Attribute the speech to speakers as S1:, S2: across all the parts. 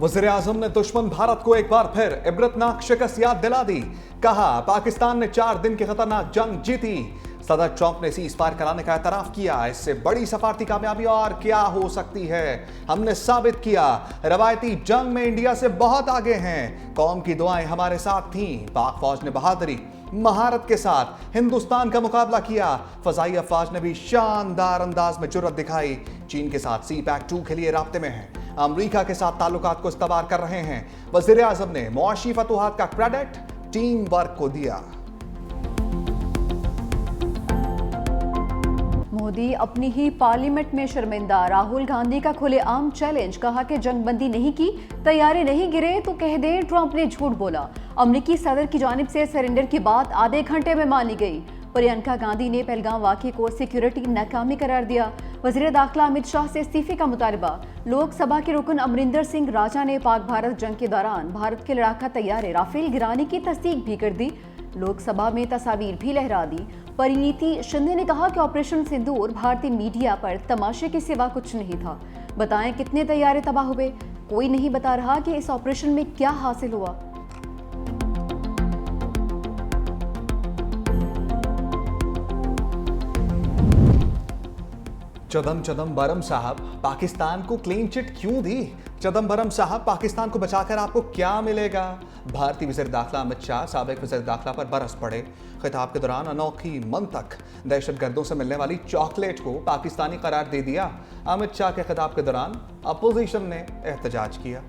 S1: वज़ीर-ए-आज़म ने दुश्मन भारत को एक बार फिर इबरतनाक शिकस्त याद दिला दी। कहा पाकिस्तान ने 4 दिन की खतरनाक जंग जीती। सदर ट्रंप ने सीज फायर कराने का एतराफ किया। इससे बड़ी सफारती कामयाबी और क्या हो सकती है। हमने साबित किया रवायती जंग में इंडिया से बहुत आगे हैं। कौम की दुआएं हमारे साथ थीं। पाक फौज ने बहादुरी महारत के साथ हिंदुस्तान का मुकाबला किया। फजाई अफवाज ने भी शानदार अंदाज में जुर्रत दिखाई। चीन के साथ CPAC-2 के लिए राब्ते में हैं। अमरीका के साथ ताल्लुकात को इस्तवार कर रहे हैं। वज़ीर-ए-आज़म ने मुआशी फतूहात का क्रेडिट टीम वर्क को दिया।
S2: मोदी अपनी ही पार्लियामेंट में शर्मिंदा। राहुल गांधी का खुलेआम चैलेंज। कहा कि जंगबंदी नहीं की, तैयारे नहीं गिरे तो कह दे ट्रंप ने झूठ बोला। अमरीकी सदर की जानिब से सरेंडर की बात आधे घंटे में मानी गई। प्रियंका गांधी ने पहलगाम वाक़े को सिक्योरिटी नाकामी करार दिया। वज़ीर दाखिला अमित शाह से इस्तीफे का मुतालबा। लोकसभा के रुकन अमरिंदर सिंह राजा ने पाक भारत जंग के दौरान भारत के लड़ाका तैयारे राफेल गिराने की तस्दीक भी कर दी। लोकसभा में तस्वीर भी लहरा दी। परिणीति शिंदे ने कहा कि ऑपरेशन सिंदूर भारतीय मीडिया पर तमाशे के सिवा कुछ नहीं था। बताएं कितने तैयारे तबाह हुए। कोई नहीं बता रहा कि इस ऑपरेशन में क्या हासिल हुआ।
S1: चिदंबरम साहब पाकिस्तान को क्लीन चिट क्यों दी? चिदंबरम साहब पाकिस्तान को बचाकर आपको क्या मिलेगा? भारतीय वज़ीर दाखिला अमित शाह साबिक वज़ीर दाखिला पर बरस पड़े। खिताब के दौरान अनोखी मंतक दहशतगर्दों से मिलने वाली चॉकलेट को पाकिस्तानी करार दे दिया। अमित शाह के खिताब के दौरान अपोजिशन ने एहतजाज किया।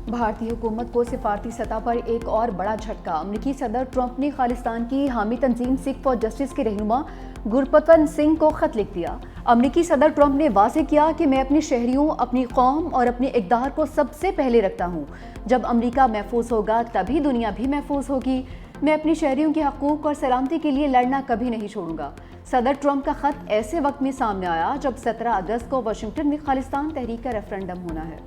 S2: भारतीय हुकूमत को सिफारती सतह पर एक और बड़ा झटका। अमरीकी सदर ट्रंप ने खालिस्तान की हामी तंजीम सिख फॉर जस्टिस के रहनुमा गुरपतन सिंह को खत लिख दिया। अमरीकी सदर ट्रंप ने वाज़ेह किया कि मैं अपने शहरियों, अपनी कौम और अपने इक़्तिदार को सबसे पहले रखता हूँ। जब अमरीका महफूज होगा तभी दुनिया भी महफूज होगी। मैं अपने शहरियों के हकूक़ और सलामती के लिए लड़ना कभी नहीं छोड़ूंगा। सदर ट्रंप का खत ऐसे वक्त में सामने आया जब 17 अगस्त को वाशिंगटन में खालिस्तान तहरीक का रेफरेंडम होना है।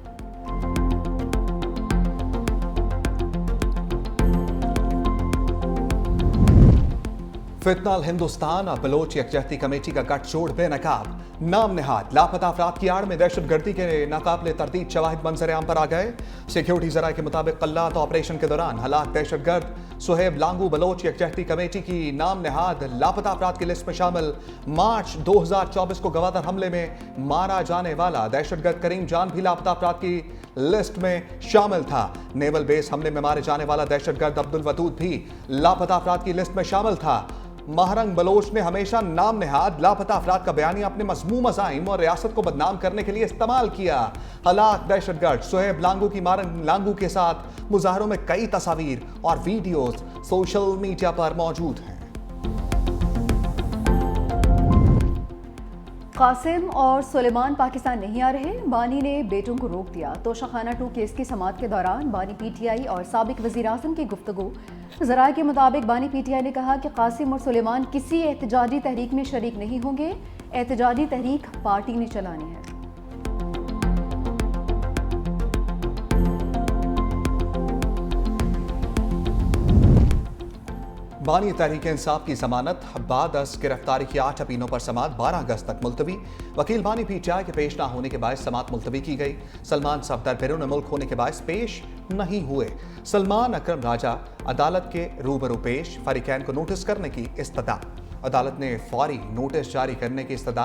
S1: फितनाल हिंदुस्तान और बलोच यकजहती कमेटी का गठजोड़ बेनकाब। नाम निहाद लापता अफराद की आड़ में दहशतगर्दी के नाकाबिले तरदीद शवाहिद मंजर आम पर आ गए। सिक्योरिटी जराये के मुताबिक कल्लात ऑपरेशन के दौरान हलाक दहशतगर्द सुहेब लांगू बलोच यकजहती कमेटी की नाम निहाद लापता अफराद की लिस्ट में शामिल। मार्च 2024 को गवादर हमले में मारा जाने वाला दहशतगर्द करीम जान भी लापता अफराद की लिस्ट में शामिल था। नेवल बेस हमले में मारे जाने वाला दहशतगर्द अब्दुल वदूद भी लापता अफराद की लिस्ट में शामिल था। महरंग बलोच ने हमेशा नाम नेहाद लापता अफराद का बयानी अपने मज़मूम मज़ाहिम और रियासत को बदनाम करने के लिए इस्तेमाल किया। हलाक दहशतगर्द सुहेब लांगू की मारंग लांगू के साथ मुजाहरों में कई तस्वीर और वीडियोस सोशल मीडिया पर मौजूद हैं।
S2: कासिम और सुलेमान पाकिस्तान नहीं आ रहे। बानी ने बेटों को रोक दिया। तोशाखाना 2 केस की समाअत के दौरान बानी PTI और साबिक वज़ीर-ए-आज़म की गुफ्तगू। ज़राए के मुताबिक बानी PTI ने कहा कि कासिम और सुलेमान किसी एहतजाजी तहरीक में शरीक नहीं होंगे। एहतजाजी तहरीक पार्टी ने चलानी है।
S1: बानी तहरीक इंसाफ की जमानत बाद गिरफ्तारी की 8 अपीलों पर समाअत 12 अगस्त तक मुलतवी। वकील बानी PTI के पेश ना होने के बायस समाअत मुलतवी की गई। सलमान सफदर बैरून मुल्क होने के बायस पेश नहीं हुए। सलमान अकरम राजा अदालत के रूबरू पेश। फरीकैन को नोटिस करने की इस्तदा। अदालत ने फौरी नोटिस जारी करने की इस्तदा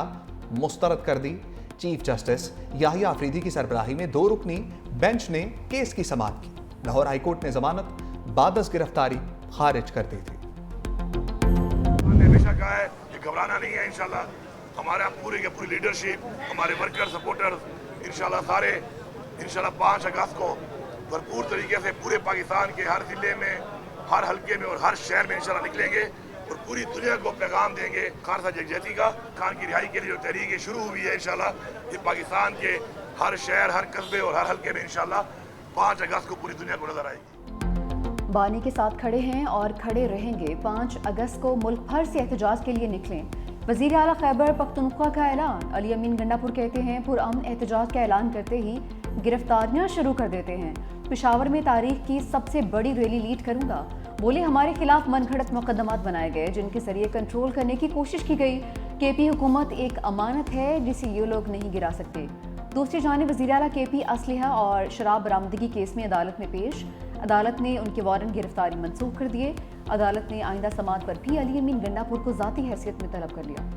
S1: मुस्तरद कर दी। चीफ जस्टिस याहिया अफरीदी की सरबराही में 2 रुकनी बेंच ने केस की समाअत की। लाहौर हाईकोर्ट ने जमानत बाद गिरफ्तारी खारिज कर दी थी।
S3: हमेशा कहा है कि घबराना नहीं है। इंशाल्लाह हमारा पूरी की पूरी लीडरशिप, हमारे वर्कर सपोर्टर्स इंशाल्लाह सारे 5 अगस्त को भरपूर तरीके से पूरे पाकिस्तान के हर जिले में, हर हल्के में और हर शहर में इंशाल्लाह निकलेंगे और पूरी दुनिया को पैगाम देंगे खान साहब यकजहती का। खान की रिहाई के लिए जो तहरीक शुरू हुई है इंशाल्लाह ये पाकिस्तान के हर शहर, हर कस्बे और हर हल्के में इंशाल्लाह 5 अगस्त को पूरी दुनिया को नजर आएगी।
S2: बानी के साथ खड़े हैं और खड़े रहेंगे। 5 अगस्त को मुल्क भर से एहतजाज के लिए निकलें। वज़ीर आला खैबर पख्तूनख्वा का ऐलान। अली अमीन गंडापुर कहते हैं पुरअमन एहतजाज का ऐलान करते ही गिरफ्तारियां शुरू कर देते हैं। पेशावर में तारीख की सबसे बड़ी रैली लीड करूंगा। बोले हमारे खिलाफ मनगढ़ंत मुकदमात बनाए गए जिनके जरिए कंट्रोल करने की कोशिश की गई। केपी हुकूमत एक अमानत है जिसे ये लोग नहीं गिरा सकते। दूसरी जानिब वज़ीर आला केपी असलहा और शराब बरामदगी केस में अदालत में पेश। अदालत ने उनके वारंट गिरफ्तारी मंसूख कर दिए। अदालत ने आइंदा समात पर भी अली अमीन गंडापुर को ज़ाती हैसियत में तलब कर लिया।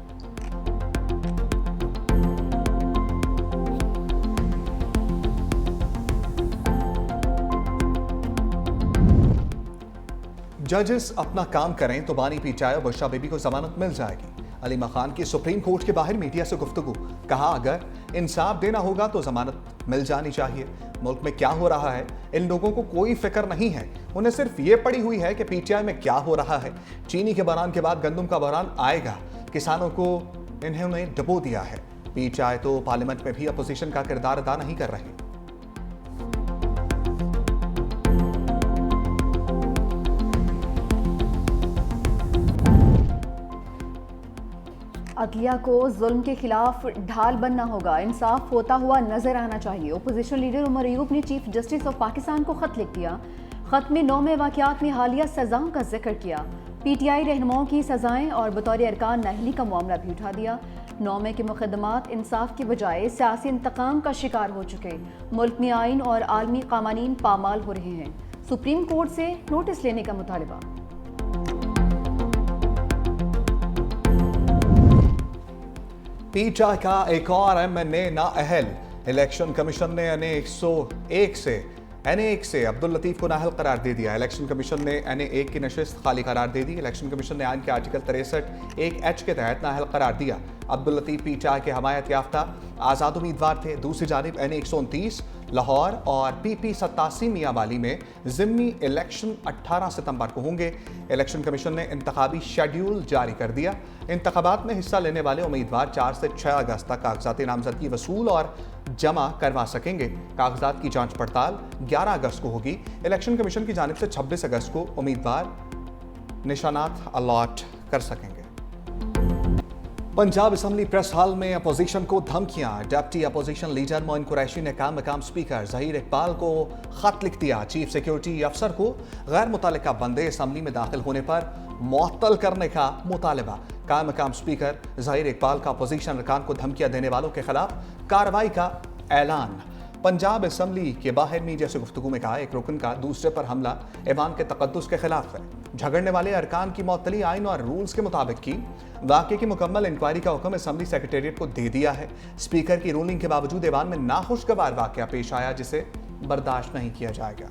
S1: जजेस अपना काम करें तो बानी पीचाई और बुशरा बीबी को जमानत मिल जाएगी। अली मखान की सुप्रीम कोर्ट के बाहर मीडिया से गुफ्तगू, कहा अगर इंसाफ देना होगा तो जमानत मिल जानी चाहिए। मुल्क में क्या हो रहा है इन लोगों को कोई फिक्र नहीं है, उन्हें सिर्फ ये पड़ी हुई है कि पीटीआई में क्या हो रहा है। चीनी के बहरान के बाद गंदम का बहरान आएगा, किसानों को इन्होंने डबो दिया है। पीटीआई तो पार्लियामेंट में भी अपोजिशन का किरदार अदा नहीं कर रहे।
S2: अदलिया को जुल्म के खिलाफ ढाल बनना होगा, इंसाफ होता हुआ नजर आना चाहिए। ओपोजिशन लीडर उमर अयूब ने चीफ जस्टिस ऑफ पाकिस्तान को खत लिख दिया। खत में 9 वाक़यात में हालिया सजाओं का जिक्र किया। पीटीआई रहनुमाओं की सजाएं और बतौर अरकान नाहली का मामला भी उठा दिया। 9 के मुकदमात इंसाफ के बजाय सियासी इंतकाम का शिकार हो चुके। मुल्क में आइन और आलमी कानून पामाल हो रहे हैं। सुप्रीम कोर्ट से नोटिस लेने का मुतालबा।
S1: पीटीआई का एक और एमएनए नाअहल। इलेक्शन कमीशन ने एनए 1 से अब्दुल लतीफ को नाअहल करार दे दिया। इलेक्शन कमीशन ने एनए 1 की नशिस्त खाली करार दे दी। इलेक्शन कमीशन ने आइन के आर्टिकल 63(1)(h) के तहत नाअहल करार दिया। अब्दुल लतीफ पीटीआई के हमायत याफ्ता आज़ाद उम्मीदवार थे। दूसरी जानिब एनए 129 लाहौर और पीपी 87 मियांवाली में ज़िमनी इलेक्शन 18 सितंबर को होंगे। इलेक्शन कमीशन ने इंतखाबी शेड्यूल जारी कर दिया। इंतखाबात में हिस्सा लेने वाले उम्मीदवार 4 से 6 अगस्त तक कागजाती नामजदगी वसूल और जमा करवा सकेंगे। कागजात की जांच पड़ताल 11 अगस्त को होगी। इलेक्शन कमीशन की जानिब से 26 अगस्त को उम्मीदवार निशानात अलॉट कर सकेंगे। पंजाब असम्बली प्रेस हॉल में अपोजिशन को धमकियां। Deputy opposition leader Moin Qureshi ने काम मकाम स्पीकर ज़हीर इकबाल को खत लिख दिया। चीफ सिक्योरिटी अफसर को गैर मुतल्लिका बंदे असम्बली में दाखिल होने पर मुअत्तल करने का मुतालबा। काम मकाम स्पीकर ज़हीर इकबाल का अपोजिशन अरकान को धमकियां देने वालों के खिलाफ कार्रवाई का ऐलान। पंजाब असम्बली के बाहर मीडिया से गुफ्तगू में कहा, एक रुकन का दूसरे पर हमला ऐवान के तकद्दुस के खिलाफ है। झगड़ने वाले अरकान की मुअत्तली आइन और रूल्स के मुताबिक की। वाक़े की मुकम्मल इंक्वायरी का हुक्म असम्बली सेक्रेटेरिएट को दे दिया है। स्पीकर की रूलिंग के बावजूद ऐवान में नाखुशगवार वाक़या पेश आया जिसे बर्दाश्त नहीं किया जाएगा।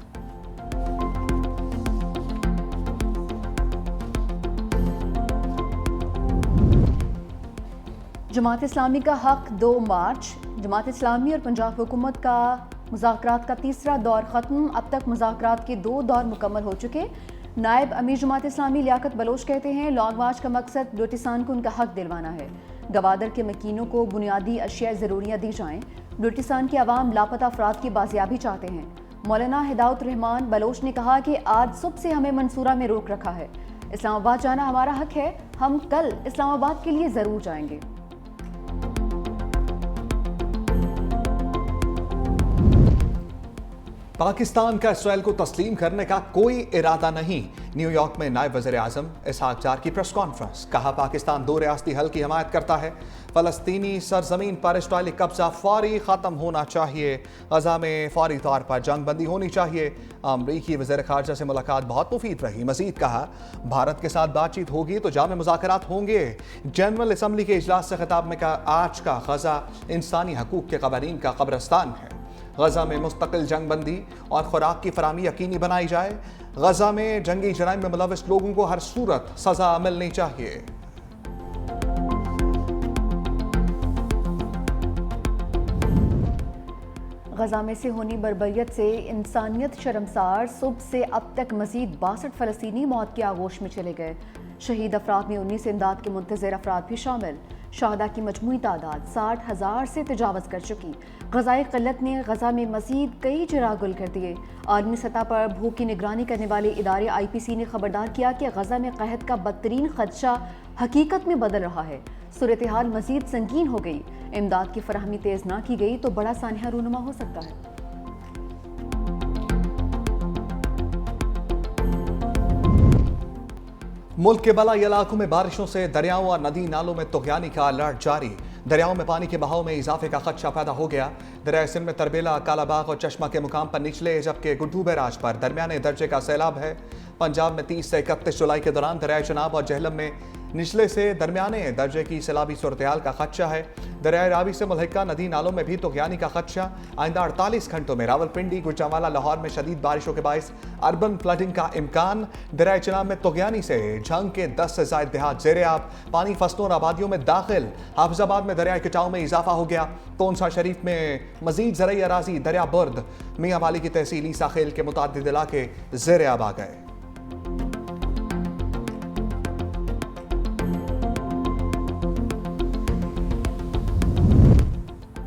S2: जमात इस्लामी का हक 2 मार्च। जमात इस्लामी और पंजाब हुकूमत का मुज़ाकरात का तीसरा दौर ख़त्म। अब तक मुज़ाकरात के 2 दौर मुकम्मल हो चुके। नायब अमीर जमात इस्लामी लियाकत बलोच कहते हैं लॉन्ग मार्च का मकसद बलूचिस्तान को उनका हक दिलवाना है। गवादर के मकीनों को बुनियादी अशिया ज़रूरियाँ दी जाएँ। बलूचिस्तान की आवाम लापता अफराद की बाजियाबी चाहते हैं। मौलाना हिदायत रहमान बलोच ने कहा कि आज सुबह से हमें मंसूरा में रोक रखा है। इस्लामाबाद जाना हमारा हक है, हम कल इस्लामाबाद के लिए ज़रूर जाएंगे।
S1: पाकिस्तान का इसराइल को तस्लीम करने का कोई इरादा नहीं। न्यूयॉर्क में नायब वज़ीर आज़म इसहाक डार की प्रेस कॉन्फ्रेंस। कहा, पाकिस्तान 2 रियासती हल की हिमायत करता है। फ़लस्तीनी सरजमीन पर इसराइली कब्जा फौरी ख़त्म होना चाहिए। गज़ा में फौरी तौर पर जंग बंदी होनी चाहिए। अमरीकी वज़ीर ख़ारजा से मुलाकात बहुत मुफीद रही। मज़ीद कहा, भारत के साथ बातचीत होगी तो जामे मुज़ाकरात होंगे। जनरल असम्बली के इजलास से खिताब में कहा, आज का गज़ा इंसानी हकूक़ के क़वानीन का कब्रिस्तान है। गज़ा में मुस्तकिल जंग बंदी और खुराक की फराहमी यकीनी बनाई जाए। गज़ा में जंगी जराइम में मुलव्वस लोगों को हर सूरत सज़ा मिलनी चाहिए।
S2: गज़ा में से होनी बर्बरियत से इंसानियत शर्मसार। सुबह से अब तक मजीद 62 फ़लस्तीनी मौत के आगोश में चले गए। शहीद अफराद में 19 इमदाद के मुंतज़र अफराद भी शामिल। शहदा की मजमूई तादाद 60,000 से तजावज़ कर चुकी। ग़ज़ाई क़िल्लत ने गज़ा में मज़ीद कई चिराग गुल कर दिए। आलमी सतह पर भूख की निगरानी करने वाले इदारे IPC ने खबरदार किया कि गज़ा में कहत का बदतरीन खदशा हकीकत में बदल रहा है। सूरत हाल मज़ीद संगीन हो गई। इमदाद की फराहमी तेज़ ना की गई तो बड़ा सानिया रूनुमा हो सकता है।
S1: मुल्क के बलाई इलाकों में बारिशों से दरियाओं और नदी नालों में तुगयानी का अलर्ट जारी। दरियाओं में पानी के बहाव में इजाफे का खदशा पैदा हो गया। दरिया सिंध में तरबेला, कालाबाग और चश्मा के मुकाम पर निचले, जबकि गुड्डू बैराज पर दरमियाने दर्जे का सैलाब है। पंजाब में 30 से 31 जुलाई के दौरान दरिया चनाब और जहलम में निचले से दरमियाने दर्जे की सैलाबी सूरत-ए-हाल का खदशा है। दरिया रावी से मुल्हिका नदी नालों में भी तुगयानी का खदशा। आइंदा 48 घंटों में रावलपिंडी, गुजरांवाला, लाहौर में शदीद बारिशों के बायस अर्बन फ्लडिंग का इम्कान। दरिया चनाब में तुगयानी से झंग के 10 से ज्यादा देहात ज़ेर-ए-आब। पानी फसलों और आबादियों में दाखिल। हाफिजाबाद में दरिया कटाव में इजाफा हो गया। कौंसा शरीफ में मजीद ज़रई अराजी दरिया बुर्द। मियां वाली की तहसील ईसा खेल के मुतअद्दिद इलाके ज़ेर-ए-आब आ गए।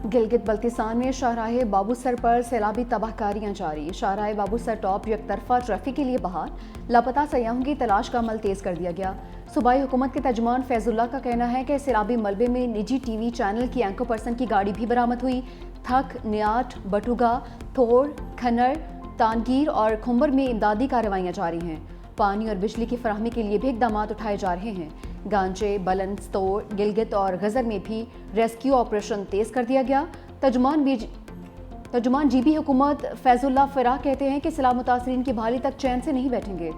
S2: गिलगित बल्तिस्तान में शाहराह बाबूसर पर सैलाबी तबाहकारियां जारी। शाहराह बाबूसर टॉप यकतरफा ट्रैफिक के लिए बहाल। लापता सयाहों की तलाश का अमल तेज कर दिया गया। सूबाई हुकूमत के तर्जुमान फैजुल्ला का कहना है कि सैलाबी मलबे में निजी टीवी चैनल की एंकर पर्सन की गाड़ी भी बरामद हुई। थक, नियाट, बटुगा, थोर, खनर, तानगीर और खुम्बर में इमदादी कार्रवाइयाँ जारी हैं। पानी और बिजली की फराहमी के लिए भी इकदाम उठाए जा रहे हैं। गांजे, बलन, स्तोर, गिलगित और गजर में भी रेस्क्यू ऑपरेशन तेज कर दिया गया। तर्जुमान जीबी हुकूमत फैजुल्ला फराह कहते हैं कि सैलाब मुतासरीन की बहाली तक चैन से नहीं बैठेंगे।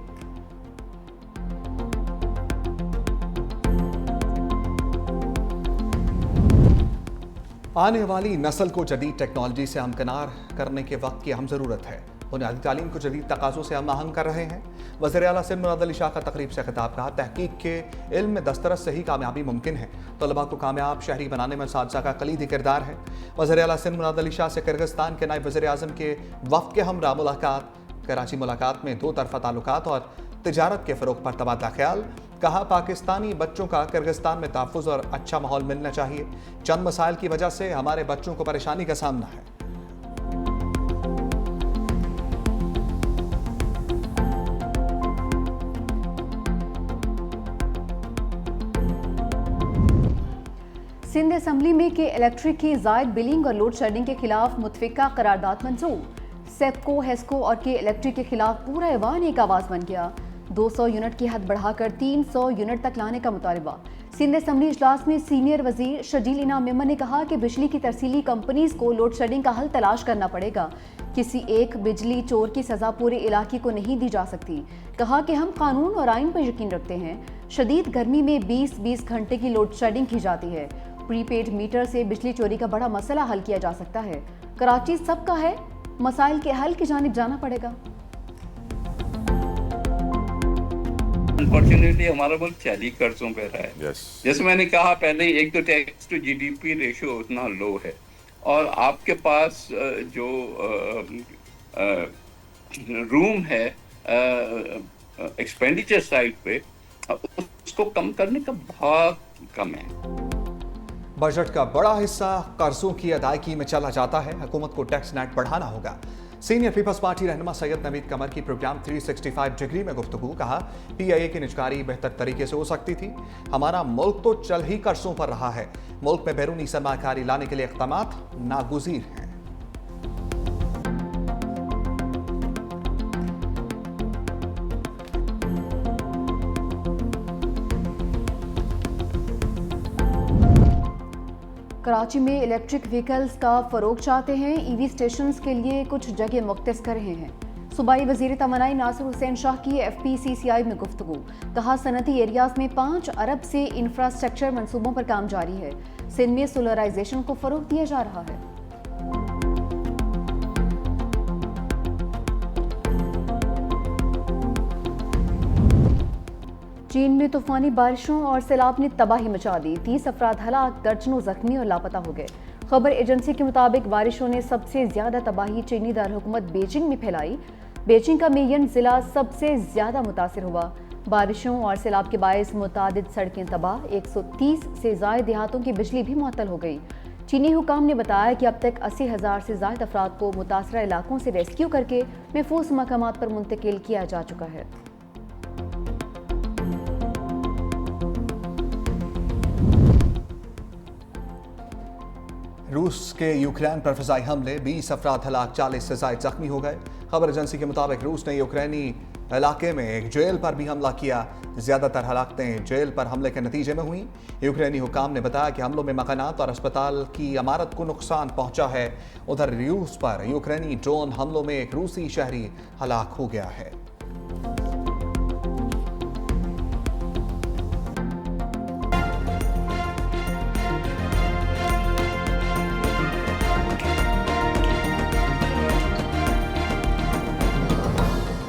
S1: आने वाली नस्ल को जदीद टेक्नोलॉजी से हमकिनार करने के वक्त की अहम ज़रूरत है। बुनियादी तालीम को जदीद तकाज़ों से हम आहंग कर रहे हैं। वज़ीर आला सिंध मुराद अली शाह का तकरीब से खिताब। कहा, तहकीक के इल्म में दस्तरस से ही कामयाबी मुमकिन है। तलबा को कामयाब शहरी बनाने में सादसा का कलीदी किरदार है। वज़ीर आला सिंध मुराद अली शाह से किर्गिस्तान के नायब वज़ीर आज़म के वफ़द के हमरा मुलाकात। कराची मुलाकात में दो तरफ़ा ताल्लुकात और तिजारत के फ़रोग़ पर तबादला ख्याल। कहा, पाकिस्तानी बच्चों का किर्गिस्तान में तहफ़्फ़ुज़ और अच्छा माहौल मिलना चाहिए। चंद मसाइल की वजह से हमारे बच्चों को परेशानी का सामना है।
S2: सिंध असम्बली में के इलेक्ट्रिक की जायद बिलिंग और लोड शेडिंग के खिलाफ मुतफ़िका करारदाद मंजूर। सेप्को, हेस्को और के इलेक्ट्रिक के खिलाफ पूरा ऐवान एक आवाज़ बन गया। 200 यूनिट की हद बढ़ाकर 300 यूनिट तक लाने का मुतालबा। सिंध असम्बली इजलास में सीनियर वजीर शजील इनाम मेमन ने कहा कि बिजली की तरसीली कंपनीज को लोड शेडिंग का हल तलाश करना पड़ेगा। किसी एक बिजली चोर की सजा पूरे इलाके को नहीं दी जा सकती। कहा कि हम कानून और आइन पर यकीन रखते हैं। शदीद गर्मी में 20-20 घंटे की लोड शेडिंग की जाती है। प्रीपेड मीटर से बिजली चोरी का बड़ा मसला हल किया जा सकता है। कराची सबका है, मसाइल के हल की जानिब जाना पड़ेगा।
S4: अनफॉर्चुनेटली हमारा मुल्क चाली कर्जों पे रहा है। जैसे मैंने कहा पहले, एक तो टैक्स टू जीडीपी रेशियो उतना लो है और आपके पास जो रूम है एक्सपेंडिचर साइड पे, उसको कम करने का बहुत कम है।
S1: बजट का बड़ा हिस्सा कर्जों की अदायगी में चला जाता है। हुकूमत को टैक्स नेट बढ़ाना होगा। सीनियर पीपल्स पार्टी रहनुमा सैयद नवीद कमर की प्रोग्राम 365 डिग्री में गुफ्तगू। कहा, PIA की निजकारी बेहतर तरीके से हो सकती थी। हमारा मुल्क तो चल ही कर्जों पर रहा है। मुल्क में बैरूनी सरमाकारी लाने के लिए इक़दामात नागुज़ीर हैं।
S2: कराची में इलेक्ट्रिक व्हीकल्स का फ़रोग चाहते हैं। EV स्टेशंस के लिए कुछ जगह मुख्तस कर रहे हैं। सूबाई वज़ीर तवानाई नासिर हुसैन शाह की FPCCI में गुफ्तगू। कहा, सनती एरियाज में 5 अरब से इंफ्रास्ट्रक्चर मंसूबों पर काम जारी है। सिंध में सोलराइजेशन को फ़रोग दिया जा रहा है। चीन में तूफानी बारिशों और सैलाब ने तबाही मचा दी। 30 अफराद हलाक, दर्जनों जख्मी और लापता हो गए। खबर एजेंसी के मुताबिक बारिशों ने सबसे ज्यादा तबाही चीनी दारहुकूमत बीजिंग में फैलाई। बीजिंग का मेयन जिला सबसे ज्यादा मुतासिर हुआ। बारिशों और सैलाब के बायस मुतादिद सड़कें तबाह। 130 से ज्यादा देहातों की बिजली भी मुअत्तल हो गई। चीनी हुकाम ने बताया कि अब तक 80,000 से ज्यादा अफराद को मुतासरा इलाकों से रेस्क्यू करके महफूज मकामात पर मुंतकिल किया जा चुका है।
S1: रूस के यूक्रेन पर फ़िज़ाई हमले, 20 अफराद हलाक, 40 से ज़ायद जख्मी हो गए। खबर एजेंसी के मुताबिक रूस ने यूक्रेनी इलाके में एक जेल पर भी हमला किया। ज्यादातर हलाकतें जेल पर हमले के नतीजे में हुई। यूक्रेनी हुकाम ने बताया कि हमलों में मकानात और अस्पताल की इमारत को नुकसान पहुंचा है। उधर रूस पर यूक्रेनी ड्रोन हमलों में एक रूसी शहरी हलाक हो गया है।